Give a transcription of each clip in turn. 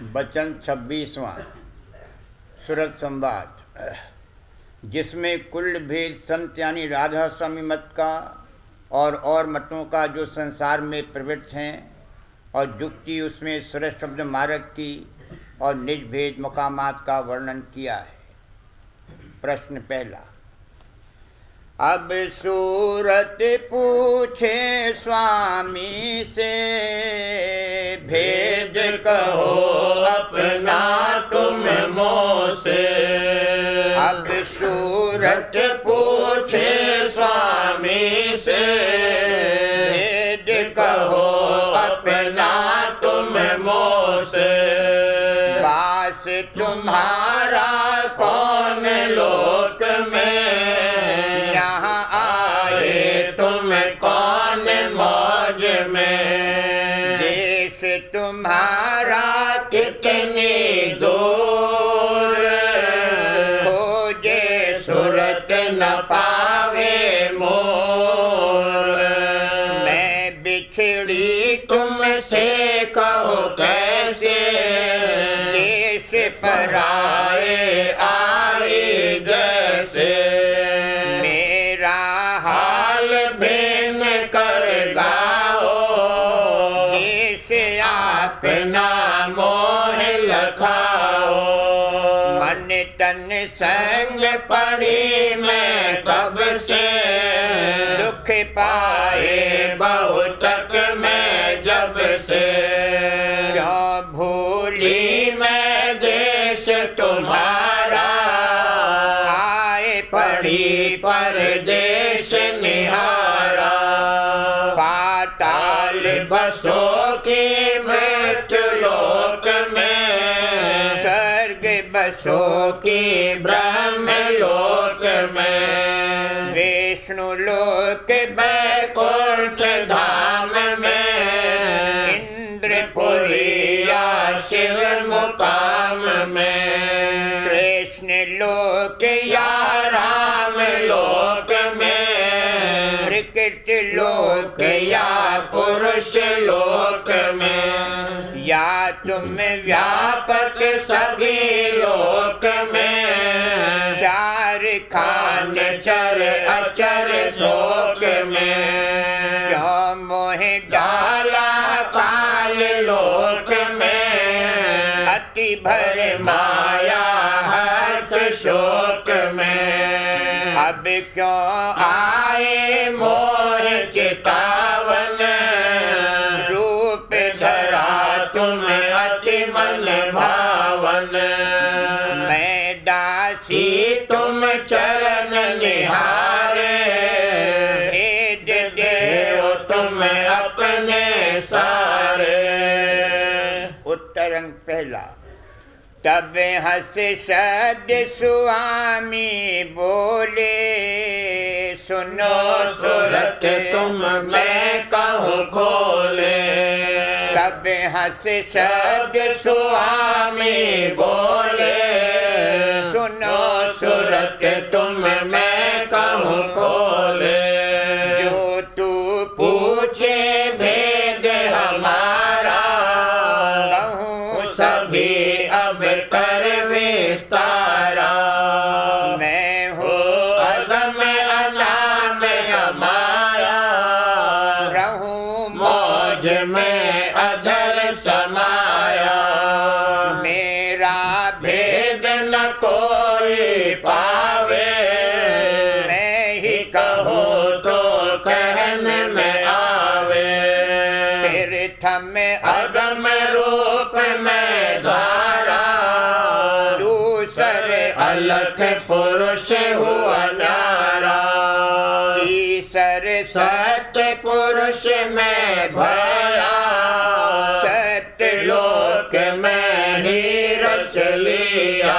वचन 26वां सूरत संवाद, जिसमें कुल भेद संत यानी राधा स्वामी मत का और मतों का जो संसार में प्रवृत्त हैं, और जुक्ति उसमें सुरत शब्द मार्ग की और निज भेद मकामात का वर्णन किया है। प्रश्न पहला। अब सूरत पूछे स्वामी से, भेद कहो अपना तुम मोसे। अब सूरत पूछे स्वामी से, भेद कहो अपना तुम मोसे। वास तुम्हारा कौन लोक में, यहाँ आए तुम कौन मौज में। देश तुम्हारा कितनी दूर, खोजे सूरत न पावे मोर। मैं बिछड़ी तुमसे कहो कैसे, देश पराए आए जैसे। मेरा हाल बेन कर गाओ, देश अपना मोह लखाओ। मन तन संग पड़ी मैं कब से, दुख पाए बहुतक मैं जब से। क्यों भूली मैं देश तुम्हारा, आए पड़ी परदेश निहारा। पाताल बसो की मृत्यु लोक में, स्वर्ग बसो की ब्रह्म लोक में। विष्णु लोक बैकुंठ धाम में, इंद्रपुरी या शिव मुकाम में। कृष्ण लोक या राम लोक में, प्रकृति लोक या पुरुष लोक में। या तुम व्यापक सभी लोक में, चार खान चर अचर शोक में। क्यों मोह डाला काल लोक में, अति भर माया हर्ष शोक में। अब क्यों आए मोह चितावन, रूप धरा तुम अति मन भावन। मैं दासी तुम चरण निहारे, भेद देओ तुम अपने सारे। उत्तर अंक पहला। तब हंस सद स्वामी बोले, सुनो सूरत तुम मैं कहूँ खोले। तब हंस सद स्वामी बोले, सुनो सूरत तुम मैं कहूँ खोले। जो तू पूछे भेद हमारा, कहूँ सभी अब कर विस्तारा। मैं हूँ अगम अनाम अमाया, रहूँ मौज में अधर समाया। मेरा भेद न कोई पावे, मैं ही कहूँ तो कहने में आवे। तीर्थ में अगम रूप में धारा, दूसरे अलख पुरुष हुआ न्यारा। तीसर सत्य पुरुष में भया, सत्य लोक में ही रच लिया।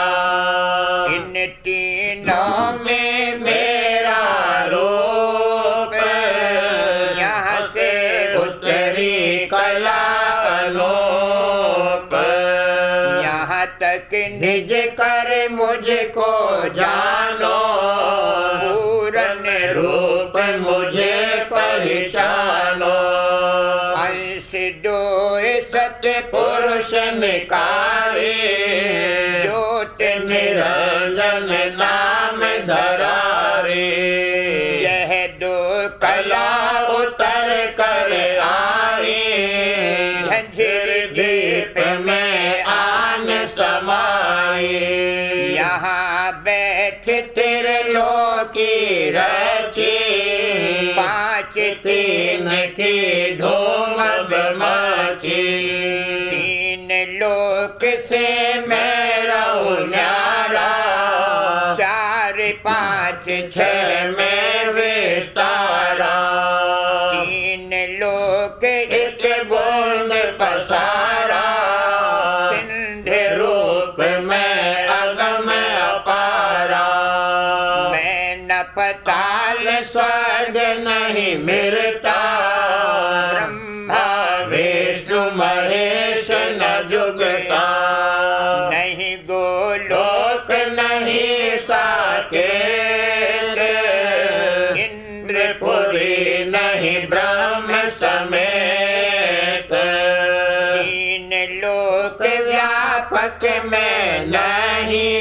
इन तीनों में मेरा रूप, यहाँ से उतरी कला अलोप। यहाँ तक निज कर मुझको जानो, पूर्ण रूप मुझे पहचानो। अंश दो सत्य पुरुष निकाल, लोक से मैं रहूं न्यारा, 4 5 6 में विस्तारा, 3 लोक एक बूंद पसारा, सिंध रूप में अगम अपारा, मैं न पताल स्वर्ग नहीं मिलता, ब्रह्मा विष्णु महेश न जुगता, नहीं गोलोक नहीं साकेत, इंद्रपुरी नहीं ब्रह्म समेत, 3 लोक व्यापक में नहीं,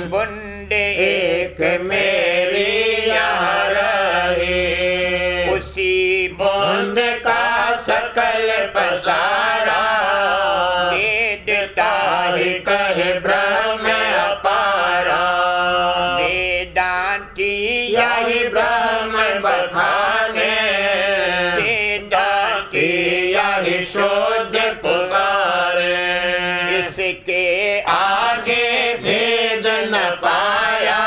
बूंद एक मेरी यहाँ रही, उसी बूंद का सकल पसारा, वेदता ही कहे ब्रह्म अपारा, वेदांती यही ब्रह्म बखाने, वेदांती यही शोध पुकारे, इसके आगे भेद न पाया,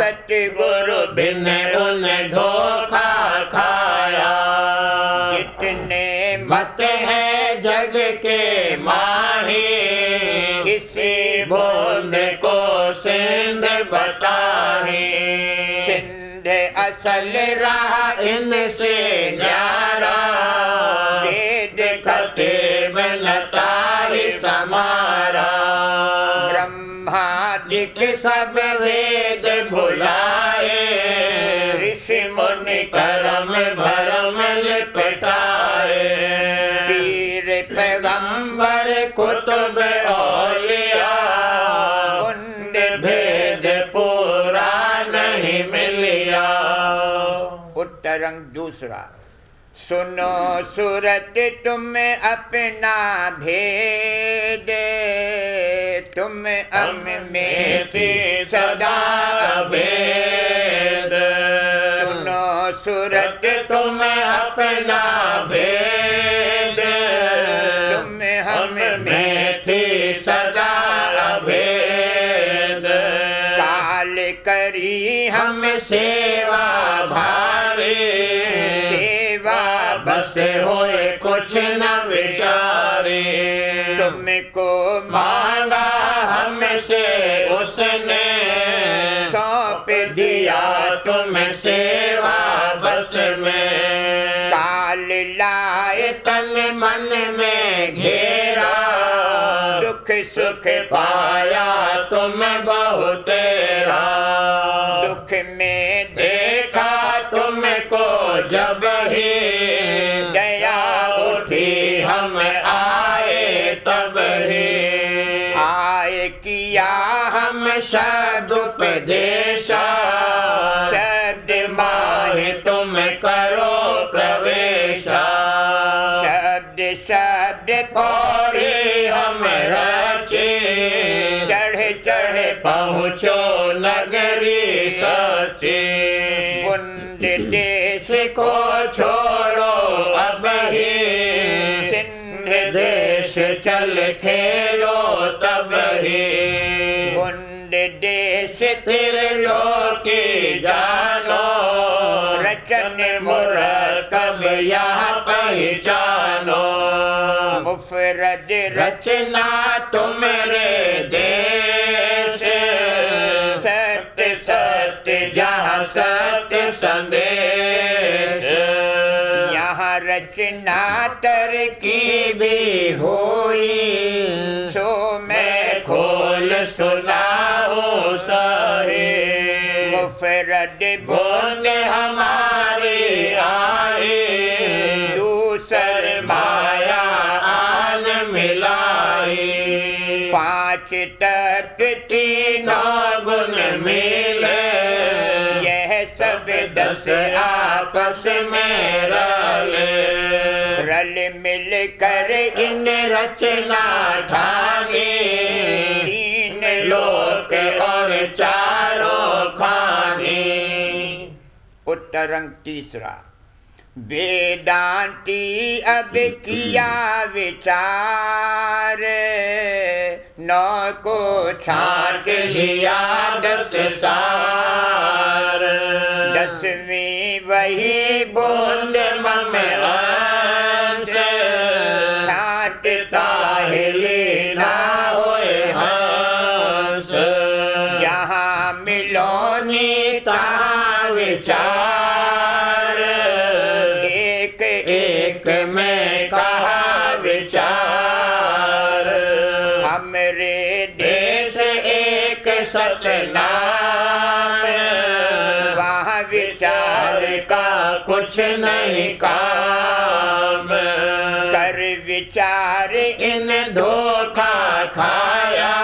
सतगुरु बिन उन धोखा खाया, कितने मत है जग के माही, इसी बूंद को सिंध बताही, सिंध असल रहा इनसे न्यारा, वेद कतेब लता ही समारा, ब्रह्मादिक सब वेद भुलाए, ऋषि मुनि कर्म भरम लिपटाए, पीर पैगंबर कुतुब औलिया, बूंद भेद पूरा नहीं मिलिया। उत्तरंग दूसरा, सुनो सूरत तुम अपना भेद, तुम हम में से सदा भेद, सुनो सूरत तुम अपना भेद, तुम हम में से सदा भेद, काल करी हम सेवा भावे, सेवा बस होए कुछ न विचारे, तुमको मांगा हमसे उसने, सौंप दिया तुम सेवा बस में, काल लाए तन मन में घेरा, दुख सुख पाया तुम बहुतेरा, दुख में देखा तुमको जब ही, दया उठी हम आए तब ही, आए किया हम सदुपदेशा, शब्द माहे तुम करो प्रवेशा, शब्द शब्द पौड़ी हम रचे, चढ़ चढ़ पहुँचो नगरी सचे, बूंद देश को छोड़ो अब ही, सिंध देश चल खेलो तब ही, बूंद देश त्रिलोकी जानो, रचन मुरकब यहाँ पहचानो, मुफरद रचना तुम्हारे देश, सत्य सत्य जहाँ सत्य संदेश, यहाँ रचना तरकीबी हुई, सो मैं खोल सुनाऊं सारे, मुफरद बूंद हमारी आई, दूसर माया आन मिलाई, 5 तत्व 3 गुण मिले, यह सब 10 आपस में रल मिल कर इन रचना ढाली, 3 लोक और 4 खानी। उत्तरंग तीसरा, वेदांती अब किया विचार, 9 को छांट लिया 10 सार। 10वीं वही बूंद मम अंश, छांटता है लीला होए हंस। जहाँ मिलोनी तहाँ विचार, एक एक में कहा विचार। हमरे देश एक सतनाम, वहाँ विचार का कुछ नहीं काम। कर विचार इन धोखा खाया,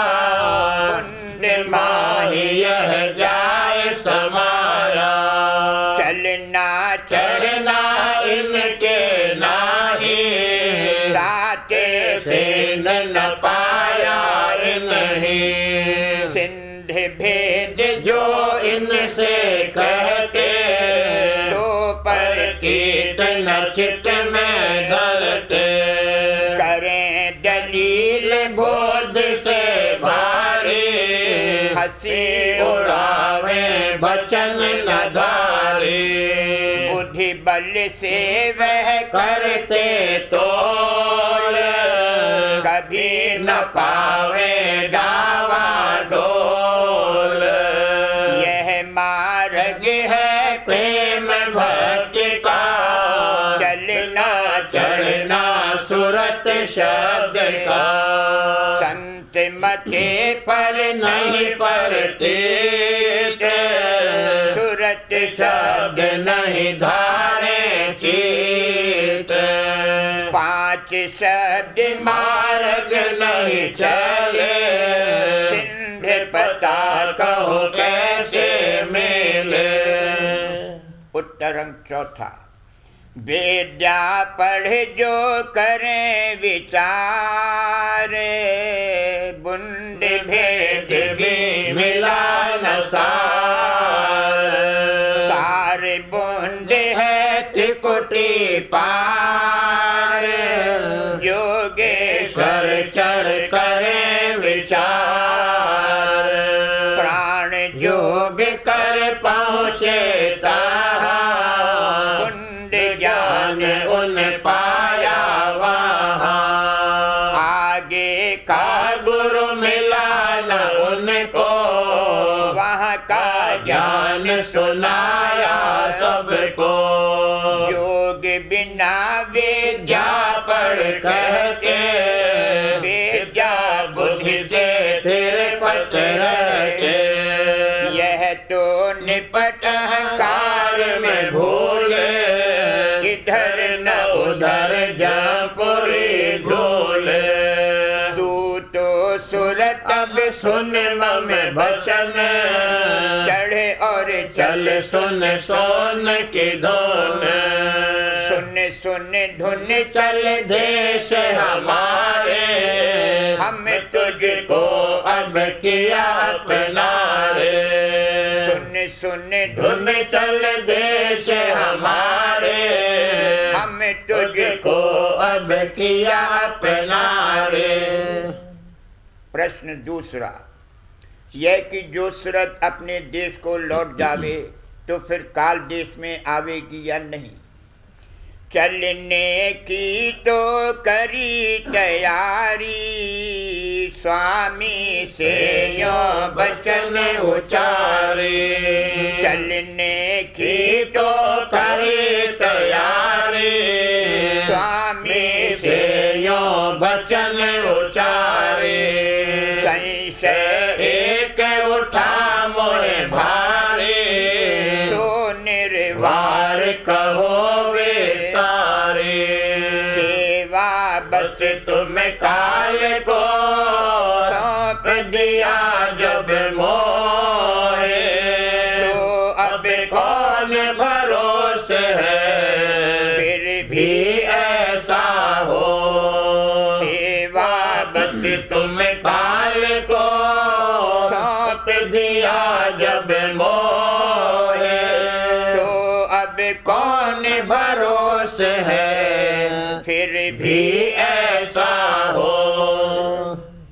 कुंड माही यह जाए समाया। चलना चढ़ना इनके नाही, साते से न पाया नहीं। सिंध भेद जो इनसे कहते, तो पर कीर्तन चित में धरते। करें दलील बोध से भारी, हंसी उड़ावे बचन न धारी। बुद्धि बल से वह करते तोल, कभी न पावे डावा डोल। यह मार्ग है प्रेम भक्ति का, चलना चढ़ना सुरत शब्द का। संत मते पर नहीं पड़ते, सुरत शब्द नहीं धारे चित। 5 शब्द मार्ग नहीं चले, सिंध पता कहो कैसे मिले। उत्तर अंक चौथा। विद्या पढ़ जो करें विचार, बुंद भेद भी मिला न सार। सार बुंद है त्रिकुटी पार, योगेश्वर चढ़ करें विचार। प्राण जोग कर पहुँचे तहाँ, कुंड ज्ञान उन पाया वहाँ। आगे का गुरु मिला न उनको, वहाँ का ज्ञान सुनाया सबको। योग बिना विद्या पढ़ कहते, विद्या बुद्धि से सिर पट रहते। यह तो निपट कार में भूले, इधर न उधर जयपुरी झूले। तू तो सुरत अब सुन मम भजन, चढ़े और चल सुन सोन की धुन। सुन सुन धुन चल देश हमारे, हम तुझको अब किया अपना रे। सुन सुन धुन चल देश हमारे, हम तुझको अब किया अपना रे। प्रश्न दूसरा, यह कि जो सूरत अपने देश को लौट जावे, तो फिर काल देश में आवेगी या नहीं। चलने की तो करी तैयारी, स्वामी से यो बचन उचारे। चलने की तो करी तैयारी, स्वामी से यो बचन उचारे। संशय एक उठा मोहे भारी, तो निर्वार कहो बस तुम काल को सौंप दिया जब मोहे, तो अब कौन भरोसे है फिर भी ऐसा हो। सेवा बस तुम काल को सौंप दिया जब मोहे, तो अब कौन भरोसे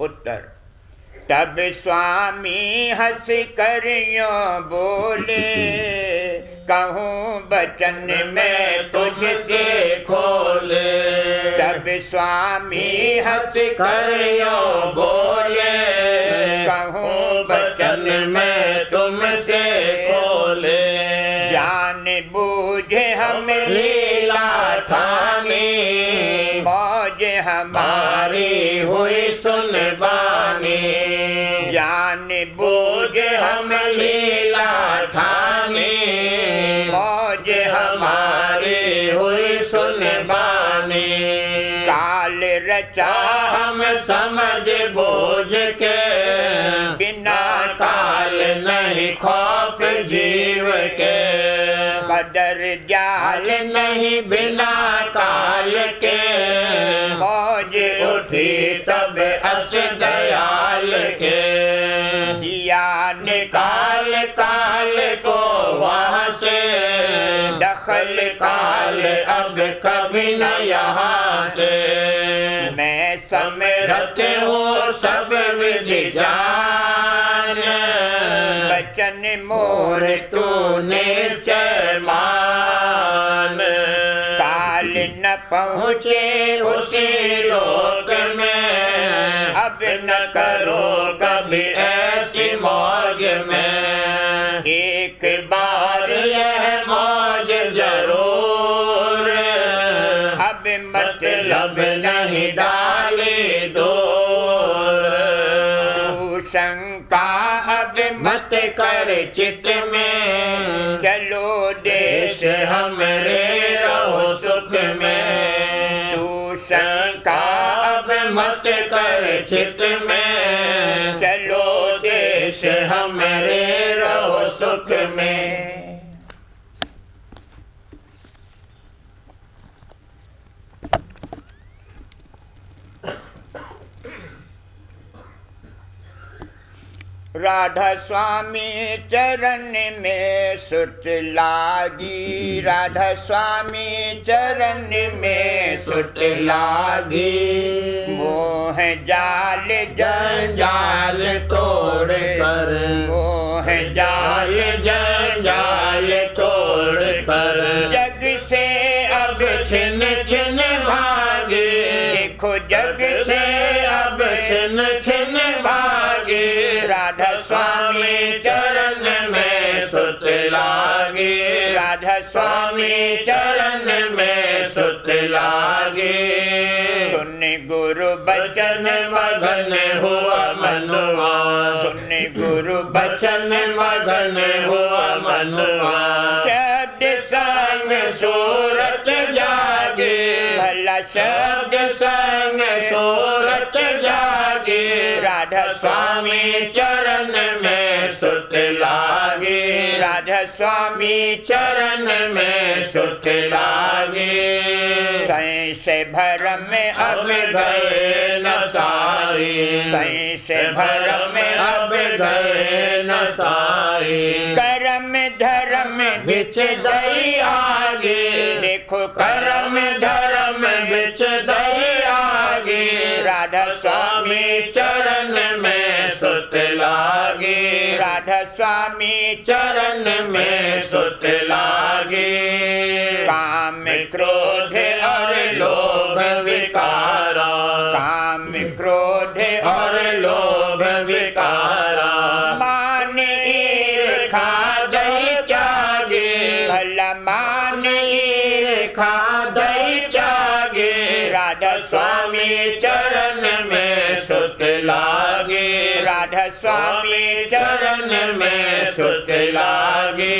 उत्तर। तब स्वामी हंस कर यूं बोले, कहूँ बचन में तुझसे खोले। तब स्वामी हंस कर यूं बोले, कहूँ बचन में तुमसे खोले। जान बूझे हम लीला ठानी, मौज हमारी हुई सुन बानी। जान बूझे हम लीला ठानी, मौज हमारी हुई सुन बानी। काल रचा हम समझ बूझ के, बिना काल नहीं खौफ जीव के। कदर जाल नहीं बिना काल के, मौज उठी तब अस दयाल के। दिया निकाल काल को वहाँ से, दखल काल अब कभी न यहाँ से। मैं समझत हूँ सब विधि जान, बचन मोर तूने निश्चय मान। काल न पहुँचे उसी लोक में, अब न करो कभी ऐसी मौज में। एक बार यह मौज जरूर, अब मतलब नहीं डाली दूर। तू शंका अब मत कर चित्त में, चलो देश हमरे रहो सुख में। तू शंका अब मत कर चित्त में, चलो देश हमरे रहो सुख में। राधा स्वामी चरण में सुट लागी, राधा स्वामी चरण में सुट लागी। मोह जाल जंजाल तोड़ कर, मोह जाल जंजाल तोड़ कर। जग से अब छिन छिन भागे, देखो जग से अब छिन छिन भागे। राधा स्वामी चरण में सुत लागे, राधा स्वामी चरण में सुत लागे। सुन गुरु बचन मगन हुआ मनुआ, सुन गुरु बचन मगन हुआ मनुआ। शब्द संग सूरत जागे, भला शब्द संग सूरत जागे। राधा स्वामी चरण में सुत लागे, राधा स्वामी चरण में सुत लागे। कैसे भरम अब गए न सारी, कैसे भरम अब गए न सारी। कर्म धर्म बिच दई आगे, देखो कर्म धर्म बिच दई आगे। राधा स्वामी चरण में सुत लागे, राधा स्वामी चरण में सुत लागे। काम क्रोध और लोभ विकारा, काम क्रोध और लोभ विकारा। मान ईर्खा दई त्यागे, भला मान ईर्खा दई त्यागे। राधा स्वामी चरण में सुत लागे, राधा स्वामी चरण में सुत लागे।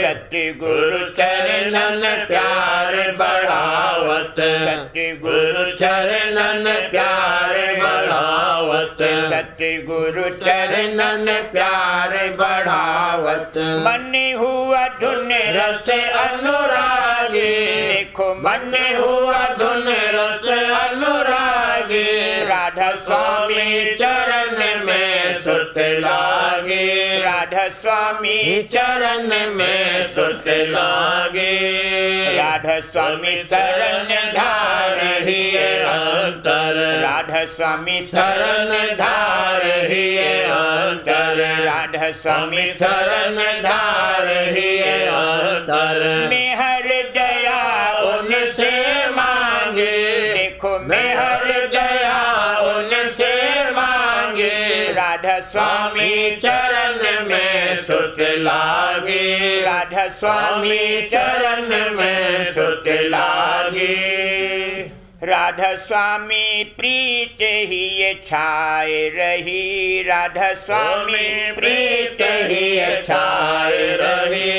सत्य गुरु चरणन प्यार बढ़ावत, सत्य गुरु चरणन प्यार बढ़ावत। सत्य गुरु चरणन प्यार बढ़ावत। मन हुआ धुन रस अनुरागी, देखो मन हुआ धुन रस अनुरागी। राधा स्वामी चरण में सुत लागे, राधा स्वामी चरण में सुत लागे। राधा स्वामी चरण धार ही अंतर, राधा स्वामी शरण धार ही अंतर, राधा स्वामी शरण धार ही अंतर। मेहर दया उनसे मांगे, देखो मेहर दया उनसे मांगे, राधा स्वामी चरण में सुत लागे, राधा स्वामी चरण में सुत लागे। राधा स्वामी प्रीत ही छाए रही, राधा स्वामी प्रीत ही छाए रही।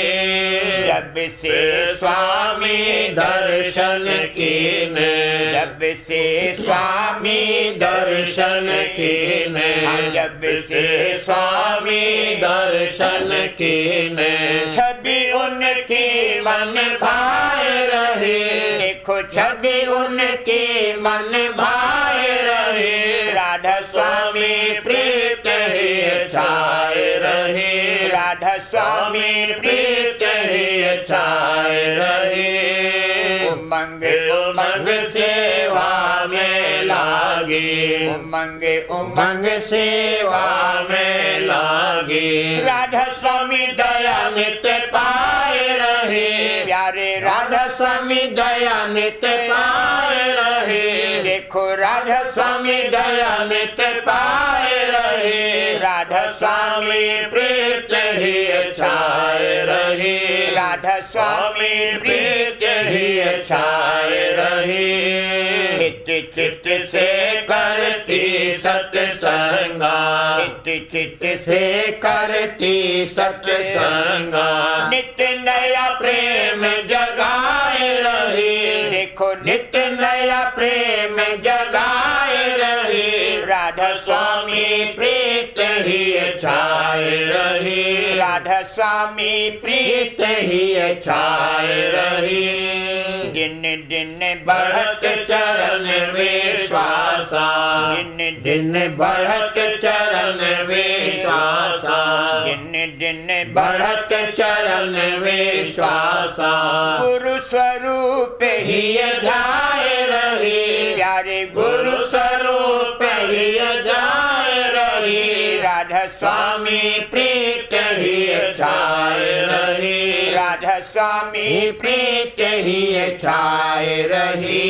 जब से स्वामी दर्शन कीने, जब से स्वामी दर्शन कीने, जब से स्वामी दर्शन कीने, छवि उनकी मन भाए रहे, देखो छवि उनकी मन भाए रहे। राधा स्वामी प्रीत ही छाए रहे, राधा स्वामी प्रीत ही छाए रहे। उमंग उमंग सेवा में लागे, उमंग उमंग सेवा में लागे। राधा स्वामी दया नित पाए रहे, प्यारे राधा स्वामी दया नित पाए रहे। देखो राधा स्वामी दया नित पाए रहे, राधा स्वामी प्रीत ही छाए रहे, राधा स्वामी प्रीत ही छाए रहे। चित्त चित्त से करती सत्संगा, चित्त चित्त से करती सत्संगा। नित्य नया प्रेम जगाए रहे, देखो नित्य नया प्रेम जगाए रहे। राधा स्वामी प्रीत ही छाए रहे, राधा स्वामी प्रीत ही छाए रहे। दिन दिन बढ़त चरण विश्वासा, दिन दिन बढ़त चरण विश्वासा, दिन दिन बढ़त चरण विश्वासा। गुरु स्वरूप ही जाए रहे, प्यारे गुरु स्वरूप ही जाए रहे। राधा स्वामी प्रीत ही छाए रहे, राधा स्वामी प्रीत ही छाए रहे।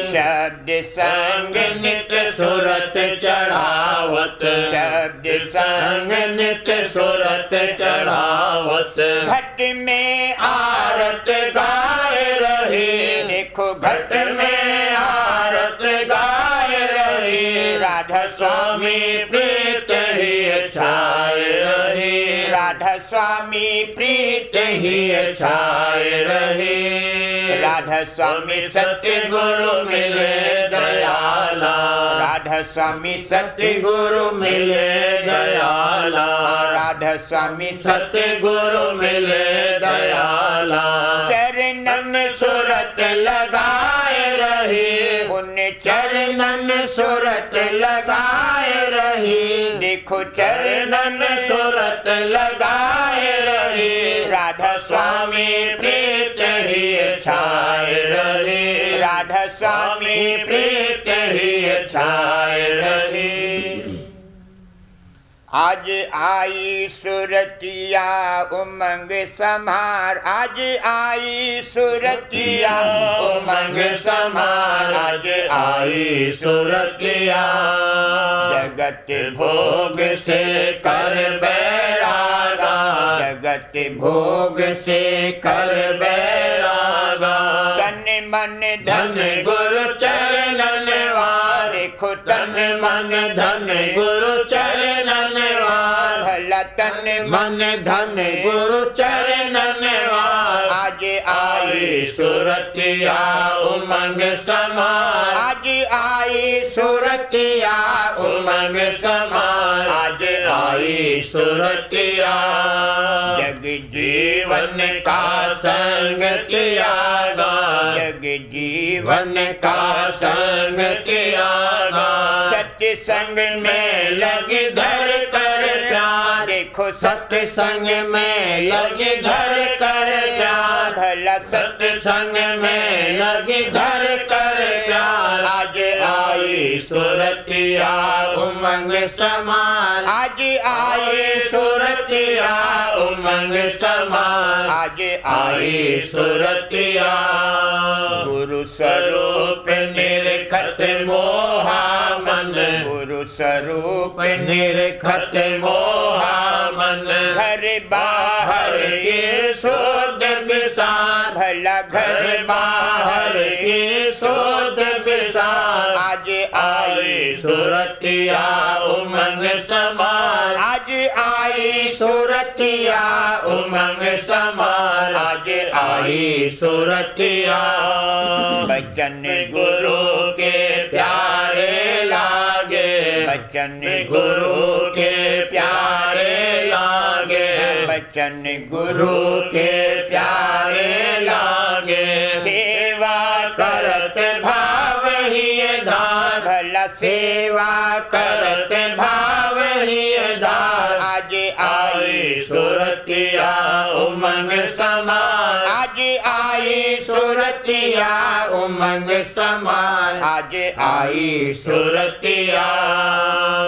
शब्द संग नित सुरत चढ़ावत, शब्द संग नित सुरत चढ़ावत। घट में आरत गाए रहे, देखो घट में आरत गाए रहे। राधा स्वामी प्रीत ही छाए रहे, राधा स्वामी प्रीत ही छाए रहे। राधा स्वामी सत्य गुरु मिले दयाला, राधा स्वामी सत्य गुरु मिले दयाला, राधा स्वामी सत्य गुरु मिले दयाला। चरणन सुरत लगाए रहे, उन चरणन सुरत लगाए रहे। देखो चरणन सुरत लगाए रहे। राधा स्वामी प्रीत ही छाए रहे, राधा स्वामी प्रीत ही छाए रहे। आज आई सुरतिया उमंग समार, आज आई सुरतिया उमंग समार, आज आई सुरतिया। जगत भोग से कर बैरागा, जगत भोग से कर बैरागा। तन मन धन गुरु चरणन वार, देखो तन मन धन गुरु चरणन वार। भला तन मन धन गुरु चरणन वार। आज आई सुरतिया उमंग समार, आज आई सुरतिया उमंग समार। आज आई सुरतिया। जग जीवन का संग त्यागा, जग जीवन का संग त्यागा। सत्य संग में लगी धर कर प्यार, देखो सत्संग में लगी धर कर प्यार। भला सत्संग में लगी धर कर प्यार। आज आई सुरत सूरतिया उमंग समान, आज आई सूरतिया उमंग समान, आज आई सूरतिया। गुरु स्वरूप निरखत मोहा मन, गुरु स्वरूप निरखत मोहा मन, घर बाहर ये शोध विसार, भला घर बाहर ये शोध विसार। आज आई सूरतिया उमंग समान, आज आई सूरतिया उमंग समान, आज आई सूरतिया। बचन गुरु के प्यारे लागे, बचन गुरु के प्यारे लागे, बचन गुरु के प्यारे लागे। सेवा करत भाव ही दान, भला सेवा करत भाव ही दान। आज आई सूरतिया उमंग समान, आज आई सूरतिया उमंग समान, आज आई सूरतिया।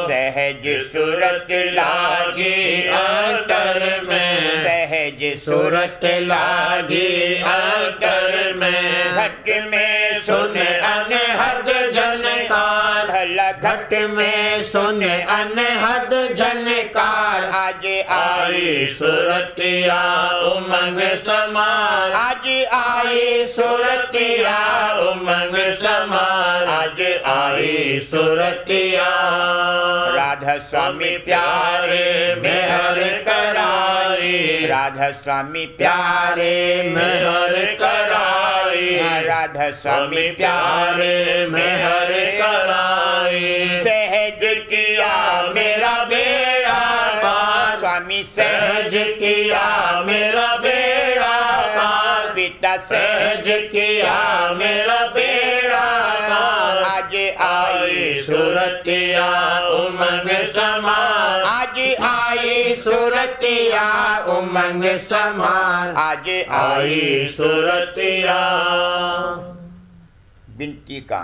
सहज सूरत लागी अंतर में, सहज सूरत लागी अंतर में। घट में सुन अनहद जनकार, भला घट में सुन अनहद जनकार। आज आई सूरतिया उमंग समान, आज आई सूरतिया उमंग समान, आज आई सूरतिया। राधा स्वामी प्यारे मेहर कराई, राधा स्वामी प्यारे मेहर कराई, राधा स्वामी प्यारे मेहर कराई। सहज किया मेरा बेड़ा पार, स्वामी सहज किया मेरा बेड़ा पार, पिता सहज किया मेरा बेड़ा पार। आज आई सूरतिया उमंग समान, आज आई सूरतिया उमंग समान, आज आई सूरतिया। बिनती का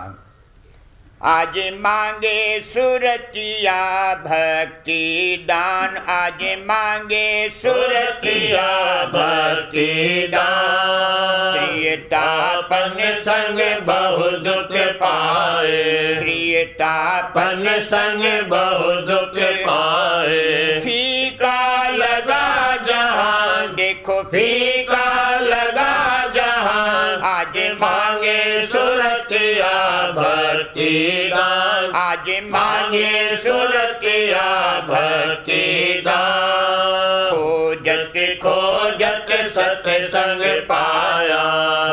आज मांगे सूरतिया भक्ति दान, आज मांगे सूरतिया भक्ति दान। प्रियतापन संग बहु दुख पाए, प्रियतापन संग बहु दुख पाए। फीका लगा जहां, देखो फीका लगा जहां, आज मांगे सूरतिया भक्ति दान, आज मांगे सूरतिया भक्ति दान। खोजत खोजत सत्संग पाया,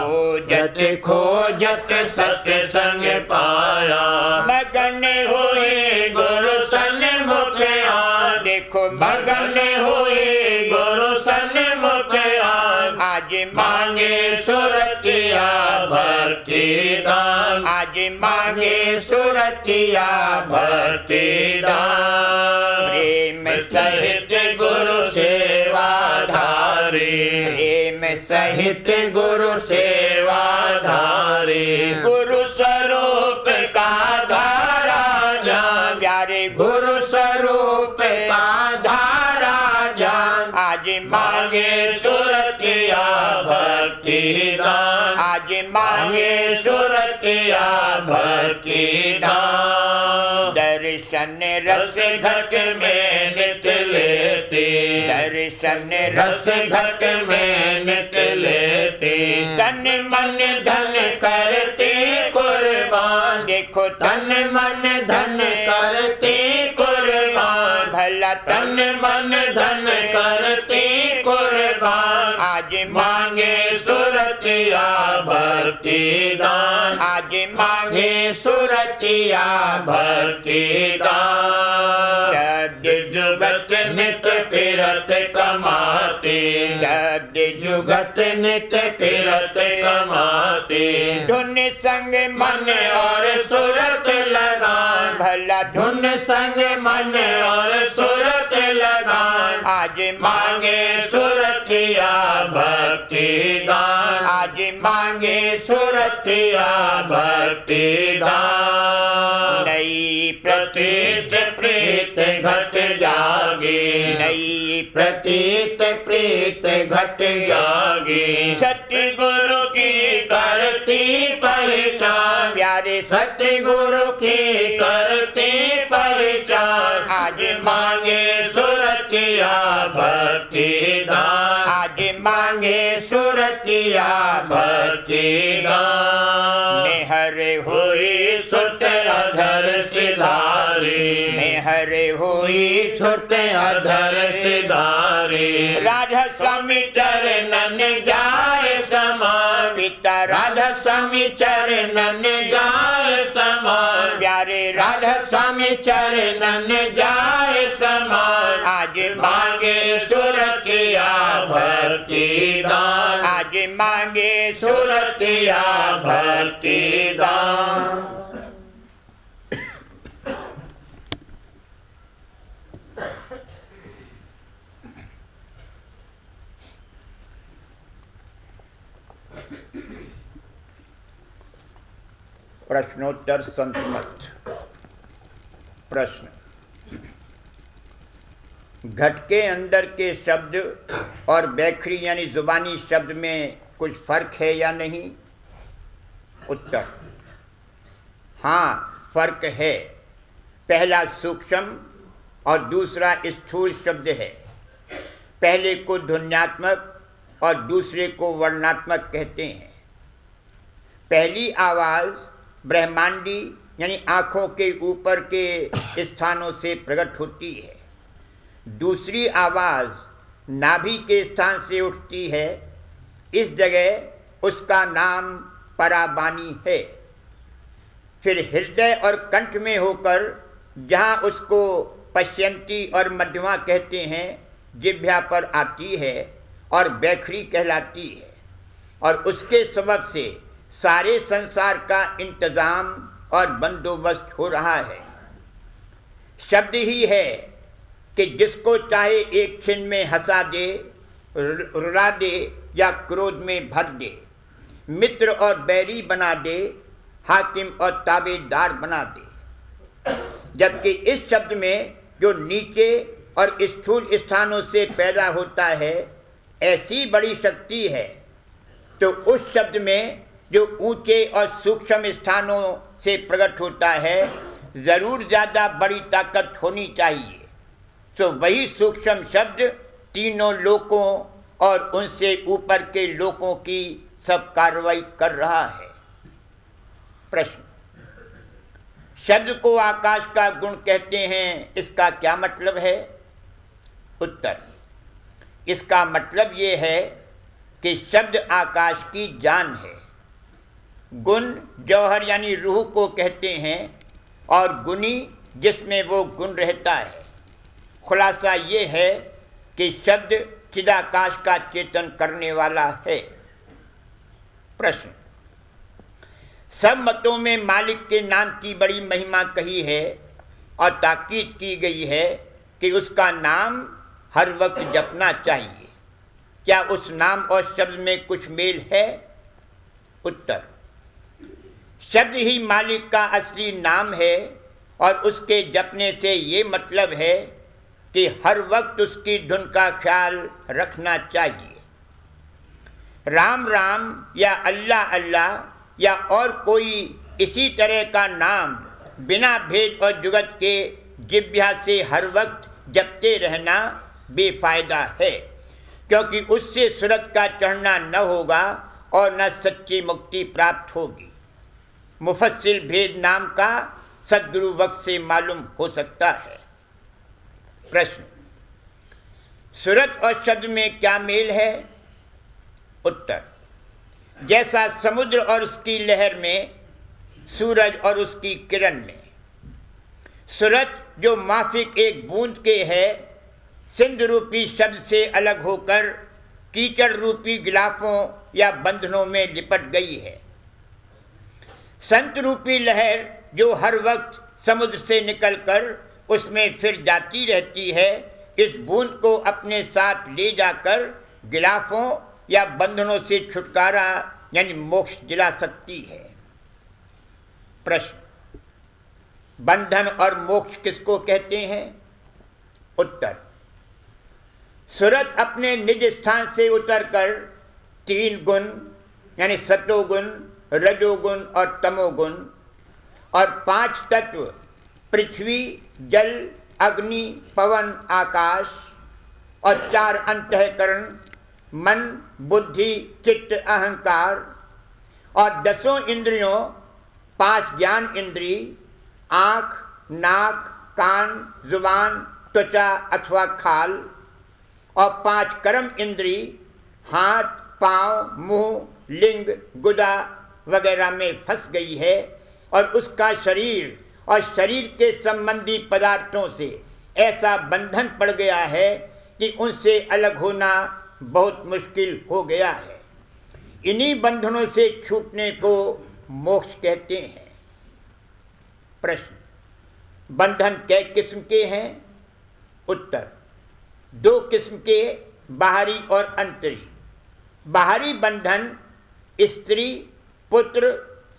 खोजत खोजत सत्संग पाया। मगन हुए गुरु सन्मुख आन, देखो मगन हुए गुरु सन्मुख आन। आज मांगे सूरतिया भक्ति दान, आज मांगे सूरतिया भक्ति दान। प्रेम सहित गुरु सेवा धारी, प्रेम सहित सहित गुरु सेवा धारी। गुरु स्वरूप का धारा जान, प्यारे गुरु स्वरूप का धारा जान। आज मांगे सूरतिया भक्ति दान, आज मांगे सूरतिया भक्ति दान। दर्शन रस घट में नित लेती, दर्शन रस घट में नित लेती। तन मन धन करती कुर्बान, देखो तन मन धन करती कुर्बान। भला तन मन धन करती कुर्बान। आज मांगे सूरतिया भक्ति दान, आज मांगे सूरतिया भक्ति दान। शब्द जुगत नित फिरत कमाती, शब्द जुगत नित फिरत कमाती। धुन संग मन और सूरत लगान, भला धुन संग मन और सूरत लगान। आज मांगे सूरतिया भक्ति दान, आज मांगे सूरतिया भक्ति दान। नई प्रति प्रीत घट जागी। सतगुरु की करती पहचान, प्यारे सतगुरु की करती पहचान। आज मांगे सुरतिया भक्ति दान, आज मांगे सुरतिया भक्ति दान। मेहर हुई सुत अधर सिधारी, मेहर हुई सुत अधर सिधारी। राधा स्वामी चरणन जाय समान, पिता राधा स्वामी चरणन जाय समान। प्यारे राधा स्वामी चरणन जाय समान। आज मांगे सुरतिया भक्ति दान, आज मांगे सुरतिया भक्ति दान। प्रश्नोत्तर संतमत। प्रश्न, घट के अंदर के शब्द और बैखरी यानी जुबानी शब्द में कुछ फर्क है या नहीं? उत्तर, हाँ फर्क है। पहला सूक्ष्म और दूसरा स्थूल शब्द है। पहले को ध्वन्यात्मक और दूसरे को वर्णात्मक कहते हैं। पहली आवाज ब्रह्मांडी यानी आंखों के ऊपर के स्थानों से प्रकट होती है। दूसरी आवाज नाभि के स्थान से उठती है। इस जगह उसका नाम पराबानी है। फिर हृदय और कंठ में होकर जहां उसको पश्यंती और मध्यमा कहते हैं, जिह्वा पर आती है और बैखरी कहलाती है। और उसके सबब से सारे संसार का इंतजाम और बंदोबस्त हो रहा है। शब्द ही है कि जिसको चाहे एक क्षण में हंसा दे, रुला दे या क्रोध में भर दे, मित्र और बैरी बना दे, हाकिम और ताबेदार बना दे। जबकि इस शब्द में जो नीचे और स्थूल स्थानों से पैदा होता है, ऐसी बड़ी शक्ति है, तो उस शब्द में जो ऊंचे और सूक्ष्म स्थानों से प्रकट होता है, जरूर ज्यादा बड़ी ताकत होनी चाहिए। तो वही सूक्ष्म शब्द तीनों लोकों और उनसे ऊपर के लोकों की सब कार्रवाई कर रहा है। प्रश्न, शब्द को आकाश का गुण कहते हैं, इसका क्या मतलब है? उत्तर, इसका मतलब ये है कि शब्द आकाश की जान है। गुण जौहर यानी रूह को कहते हैं और गुणी जिसमें वो गुण रहता है। खुलासा ये है कि शब्द चिदाकाश का चेतन करने वाला है। प्रश्न, सब मतों में मालिक के नाम की बड़ी महिमा कही है और ताकीद की गई है कि उसका नाम हर वक्त जपना चाहिए। क्या उस नाम और शब्द में कुछ मेल है? उत्तर, शब्द ही मालिक का असली नाम है और उसके जपने से ये मतलब है कि हर वक्त उसकी धुन का ख्याल रखना चाहिए। राम राम या अल्लाह अल्लाह या और कोई इसी तरह का नाम बिना भेद और जुगत के जिह्वा से हर वक्त जपते रहना बेफायदा है, क्योंकि उससे सूरत का चढ़ना न होगा और न सच्ची मुक्ति प्राप्त होगी। मुफस्सिल भेद नाम का सद्गुरु वक्त से मालूम हो सकता है। प्रश्न, सूरत और शब्द में क्या मेल है? उत्तर, जैसा समुद्र और उसकी लहर में, सूरज और उसकी किरण में। सूरत जो माफिक एक बूंद के है, सिंध रूपी शब्द से अलग होकर कीचड़ रूपी गिलाफों या बंधनों में लिपट गई है। संत रूपी लहर जो हर वक्त समुद्र से निकलकर उसमें फिर जाती रहती है, इस बूंद को अपने साथ ले जाकर गिलाफों या बंधनों से छुटकारा यानी मोक्ष दिला सकती है। प्रश्न, बंधन और मोक्ष किसको कहते हैं? उत्तर, सूरत अपने निज स्थान से उतरकर 3 गुण यानी सतोगुण, रजोगुण और तमोगुण और 5 तत्व पृथ्वी, जल, अग्नि, पवन, आकाश और 4 अंतःकरण मन, बुद्धि, चित्त, अहंकार और 10 इंद्रियों, 5 ज्ञान इंद्री, आंख, नाक, कान, जुबान, त्वचा अथवा खाल और 5 कर्म इंद्री, हाथ, पांव, मुंह, लिंग, गुदा वगैरह में फंस गई है और उसका शरीर और शरीर के संबंधी पदार्थों से ऐसा बंधन पड़ गया है कि उनसे अलग होना बहुत मुश्किल हो गया है। इन्हीं बंधनों से छूटने को मोक्ष कहते हैं। प्रश्न, बंधन कै किस्म के हैं? उत्तर, 2 किस्म के, बाहरी और अंतरी। बाहरी बंधन स्त्री, पुत्र,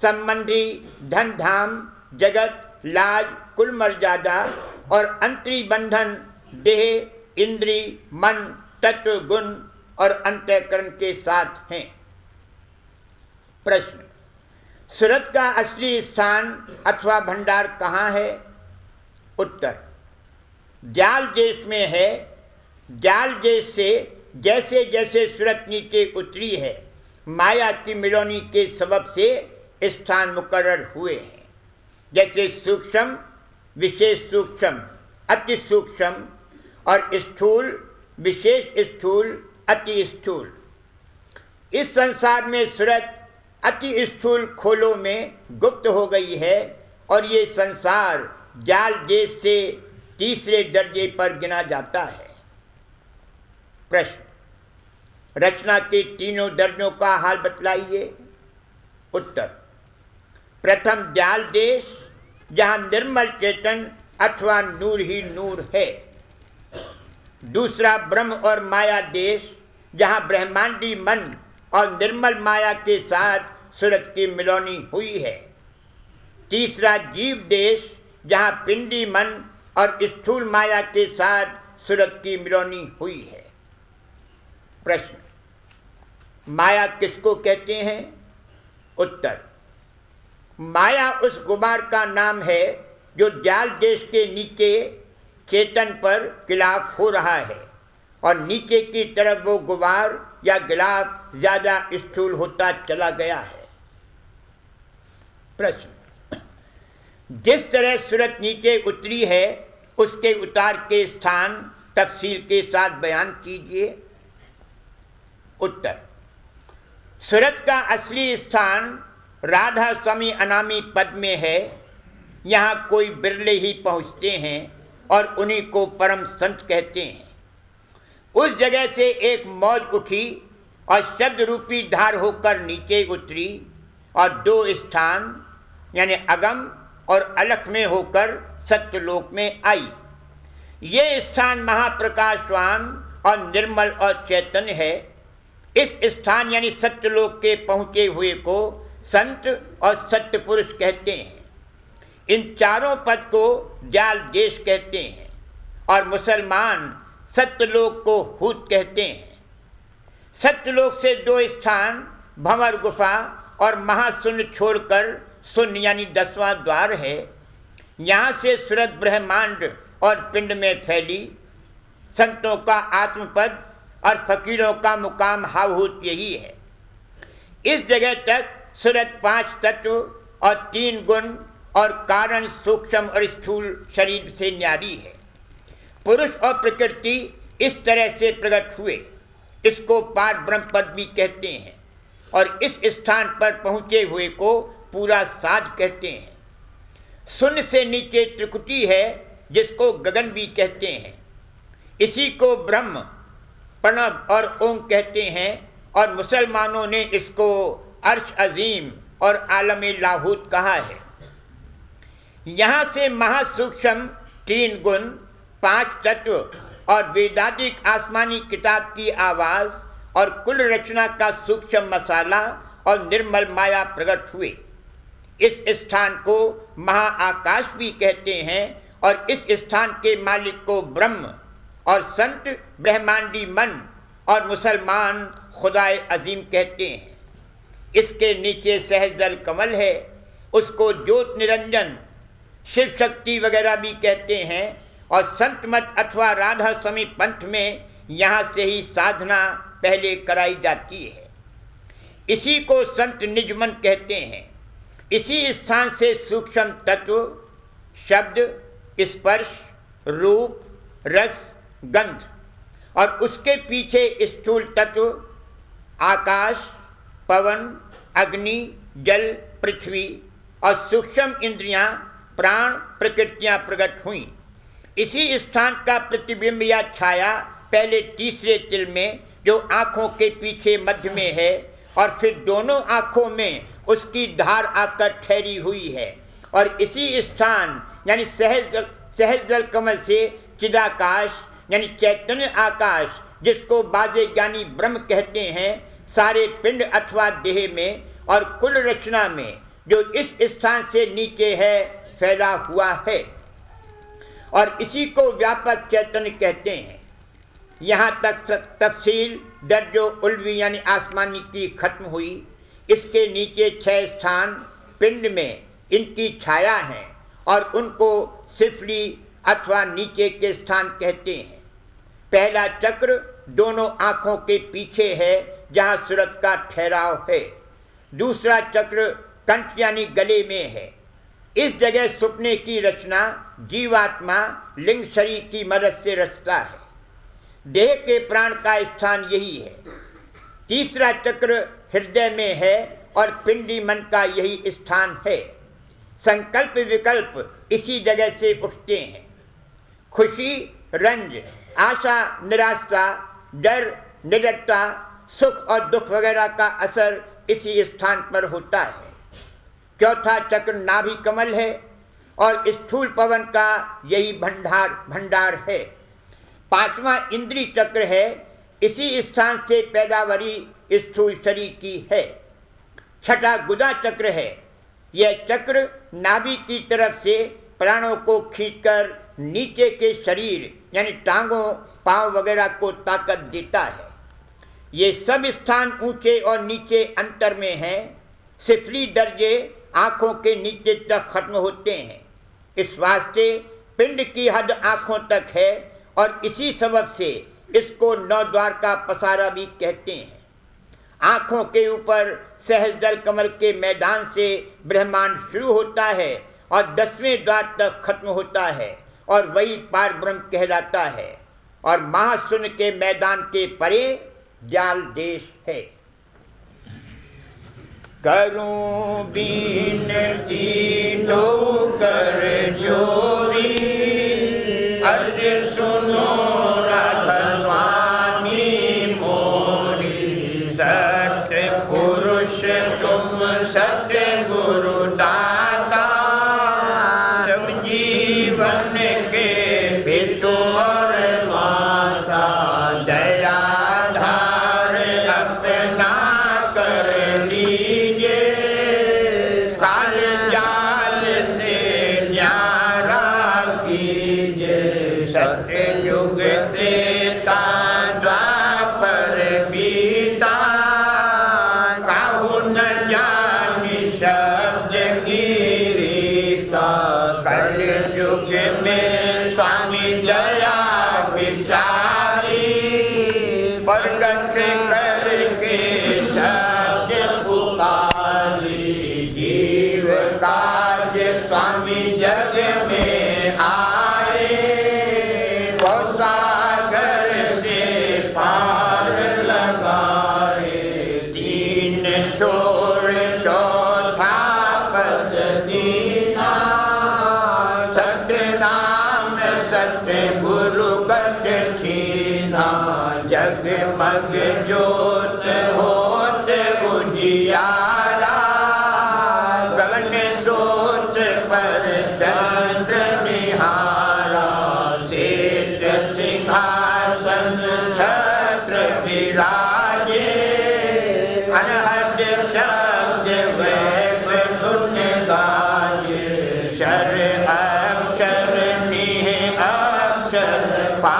संबंधी, धन धाम, जगत, लाज, कुल मर्यादा और अंतरी बंधन देह, इंद्री, मन, तत्व, गुण और अंतःकरण के साथ हैं। प्रश्न, सूरत का असली स्थान अथवा भंडार कहाँ है? उत्तर, जाल देश में है। जाल देश से जैसे जैसे सूरत नीचे उतरी है, माया की मिलोनी के सबब से स्थान मुकर्रर हुए हैं। जैसे सूक्ष्म, विशेष सूक्ष्म, अति सूक्ष्म और स्थूल, विशेष स्थूल, अति स्थूल। इस संसार में सूरत अति स्थूल खोलों में गुप्त हो गई है और ये संसार जाल देश से तीसरे दर्जे पर गिना जाता है। प्रश्न, रचना के तीनों दर्जों का हाल बतलाइए। उत्तर, प्रथम जाल देश जहां निर्मल चेतन अथवा नूर ही नूर है। दूसरा ब्रह्म और माया देश जहां ब्रह्मांडी मन और निर्मल माया के साथ सूरत की मिलौनी हुई है। तीसरा जीव देश जहां पिंडी मन और स्थूल माया के साथ सूरत की मिलौनी हुई है। प्रश्न, माया किसको कहते हैं? उत्तर, माया उस गुबार का नाम है जो जाल देश के नीचे चेतन पर गिलाफ हो रहा है और नीचे की तरफ वो गुबार या गिलाफ ज्यादा स्थूल होता चला गया है। प्रश्न, जिस तरह सूरत नीचे उतरी है उसके उतार के स्थान तफसील के साथ बयान कीजिए। उत्तर, सूरत का असली स्थान राधा स्वामी अनामी पद में है। यहाँ कोई बिरले ही पहुँचते हैं और उन्हीं को परम संत कहते हैं। उस जगह से एक मौज उठी और शब्द रूपी धार होकर नीचे उतरी और 2 स्थान यानी अगम और अलख में होकर सत्यलोक में आई। ये स्थान महाप्रकाशवान और निर्मल और चैतन्य है। इस स्थान यानी सत्यलोक के पहुंचे हुए को संत और सत्य पुरुष कहते हैं। इन चारों पद को जाल देश कहते हैं और मुसलमान सत्यलोक को हूत कहते हैं। सत्यलोक से 2 स्थान भंवर गुफा और महाशून्य छोड़कर शून्य यानी 10वां द्वार है। यहाँ से सूरत ब्रह्मांड और पिंड में फैली। संतों का आत्मपद और फकीरों का मुकाम हावहूत यही है। इस जगह तक सूरत 5 तत्व और 3 गुण और कारण सूक्ष्म और स्थूल शरीर से न्यारी है। पुरुष और प्रकृति इस तरह से प्रकट हुए। इसको पार ब्रह्म पद भी कहते हैं और इस स्थान पर पहुंचे हुए को पूरा साज कहते हैं। शून्य से नीचे त्रिकुटी है जिसको गगन भी कहते हैं। इसी को ब्रह्म, प्रणव और ओम कहते हैं और मुसलमानों ने इसको अर्श अजीम और आलम लाहूत कहा है। यहाँ से महासूक्ष्म 3 गुण, 5 तत्व और वेदांतिक आसमानी किताब की आवाज और कुल रचना का सूक्ष्म मसाला और निर्मल माया प्रकट हुए। इस स्थान को महाआकाश भी कहते हैं और इस स्थान के मालिक को ब्रह्म और संत ब्रह्मांडी मन और मुसलमान खुदाए अजीम कहते हैं। इसके नीचे सहजल कमल है, उसको ज्योत निरंजन शिव शक्ति वगैरह भी कहते हैं। और संत मत अथवा राधा स्वामी पंथ में यहाँ से ही साधना पहले कराई जाती है। इसी को संत निजमन कहते हैं। इसी स्थान से सूक्ष्म तत्व शब्द, स्पर्श, रूप, रस, गंध और उसके पीछे स्थूल तत्व आकाश, पवन, अग्नि, जल, पृथ्वी और सूक्ष्म इंद्रियां, प्राण, प्रकृतियां प्रकट हुई। इसी स्थान का प्रतिबिंब या छाया पहले तीसरे तिल में जो आंखों के पीछे मध्य में है और फिर दोनों आंखों में उसकी धार आकर ठहरी हुई है। और इसी स्थान यानी सहज जल कमल से चिदाकाश यानी चैतन्य आकाश, जिसको बाजे ज्ञानी ब्रह्म कहते हैं, सारे पिंड अथवा देह में और कुल रचना में जो इस स्थान से नीचे है फैला हुआ है और इसी को व्यापक चैतन्य कहते हैं। यहाँ तक तफसील दर्जो उल्वी यानी आसमानी की खत्म हुई। इसके नीचे 6 स्थान पिंड में इनकी छाया है और उनको सिफली अथवा नीचे के स्थान कहते हैं। पहला चक्र दोनों आंखों के पीछे है जहां सूरज का ठहराव है। दूसरा चक्र कंठ यानी गले में है। इस जगह सुपने की रचना जीवात्मा लिंग शरीर की मदद से रचता है। देह के प्राण का स्थान यही है। तीसरा चक्र हृदय में है और पिंडी मन का यही स्थान है। संकल्प विकल्प इसी जगह से उठते हैं। खुशी, रंज, आशा, निराशा, डर, निडरता, सुख और दुख वगैरह का असर इसी स्थान पर होता है। चौथा चक्र नाभि कमल है और स्थूल पवन का यही भंडार है। पांचवा इंद्रिय चक्र है, इसी स्थान से पैदावारी स्थूल शरीर की है। छठा गुदा चक्र है। यह चक्र नाभि की तरफ से प्राणों को खींचकर नीचे के शरीर यानी टांगों, पांव वगैरह को ताकत देता है। ये सब स्थान ऊंचे और नीचे अंतर में हैं। सिफली दर्जे आंखों के नीचे तक खत्म होते हैं। इस वास्ते पिंड की हद आंखों तक है और इसी सबब से इसको 9 द्वार का पसारा भी कहते हैं। आंखों के ऊपर सहज जल कमल के मैदान से ब्रह्मांड शुरू होता है और 10वें द्वार तक खत्म होता है और वही पार ब्रह्म कहलाता है। और महाशून्य के मैदान के परे जाल देश है। करूं बीन तीनों कर जोरी, अर्ज सुनो राधा स्वामी मोरी। सत्य पुरुष तुम सत्य गुरु दाता, तुम जीवन के पितु और माता। दया धार अपना कर लीजिए, काल जाल से न्यारा कीजिए। सतयुग त्रेता द्वापर बीता, काहू न जानी शब्द की रीता। कलयुग में स्वामी जया विचारी, प्रगट करके शब्द पुकारी। जीव काज स्वामी जग में आए, वो सागर से पार लगाए। तीन छोड़ चौथा पद दीना, सत्य नाम सत्य गुरु कट छीना। जगमग ज्योत होत उजियारा, गगन दोष पर चंद्र निहारा। शेष सिंहासन छत्र विराजे, अनहद शब्द वैभ धुन गाये। शर अक्षर निह अक्षर पा